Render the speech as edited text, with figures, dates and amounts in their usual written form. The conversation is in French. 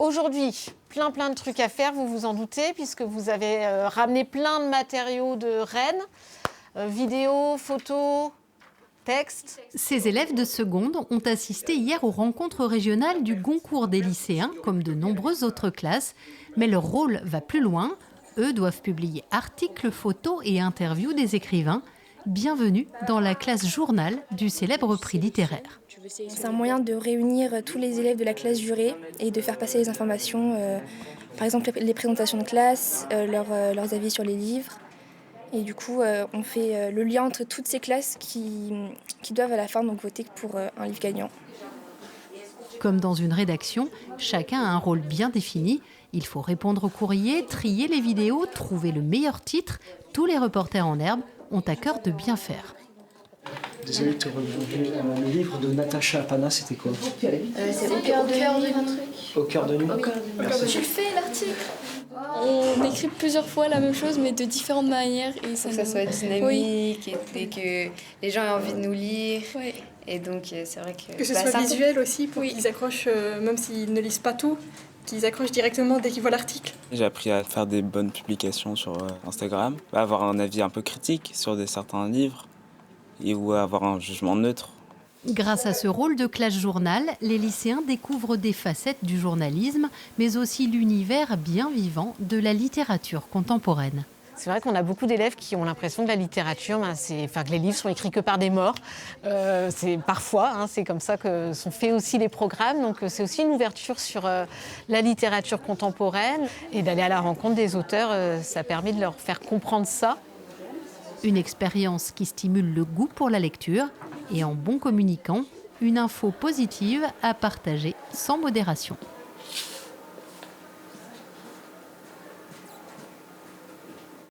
Aujourd'hui, plein de trucs à faire, vous vous en doutez, puisque vous avez ramené plein de matériaux de Rennes, vidéos, photos, textes. Ces élèves de seconde ont assisté hier aux rencontres régionales du Goncourt des lycéens, comme de nombreuses autres classes. Mais leur rôle va plus loin. Eux doivent publier articles, photos et interviews des écrivains. Bienvenue dans la classe journal du célèbre prix littéraire. C'est un moyen de réunir tous les élèves de la classe jurée et de faire passer les informations, par exemple les présentations de classe, leurs avis sur les livres. Et du coup, on fait le lien entre toutes ces classes qui doivent à la fin donc, voter pour un livre gagnant. Comme dans une rédaction, chacun a un rôle bien défini. Il faut répondre aux courriers, trier les vidéos, trouver le meilleur titre. Tous les reporters en herbe ont à cœur de bien faire. Désolé de te revoir. Le livre de Natacha Apana, c'était quoi? C'est au cœur de nuit, un truc. Au cœur de nuit. Merci. Tu le fais l'article. On écrit plusieurs fois la même chose, mais de différentes manières. Et pour que ça soit dynamique et que les gens aient envie de nous lire. Oui. Et donc, c'est vrai que ce soit visuel aussi, pour qu'ils accrochent, même s'ils ne lisent pas tout, qu'ils accrochent directement dès qu'ils voient l'article. J'ai appris à faire des bonnes publications sur Instagram, à avoir un avis un peu critique sur certains livres ou à avoir un jugement neutre. Grâce à ce rôle de classe journal, les lycéens découvrent des facettes du journalisme, mais aussi l'univers bien vivant de la littérature contemporaine. C'est vrai qu'on a beaucoup d'élèves qui ont l'impression que la littérature, que les livres sont écrits que par des morts. C'est parfois, c'est comme ça que sont faits aussi les programmes. Donc c'est aussi une ouverture sur la littérature contemporaine. Et d'aller à la rencontre des auteurs, ça permet de leur faire comprendre ça. Une expérience qui stimule le goût pour la lecture et en bon communicant, une info positive à partager sans modération.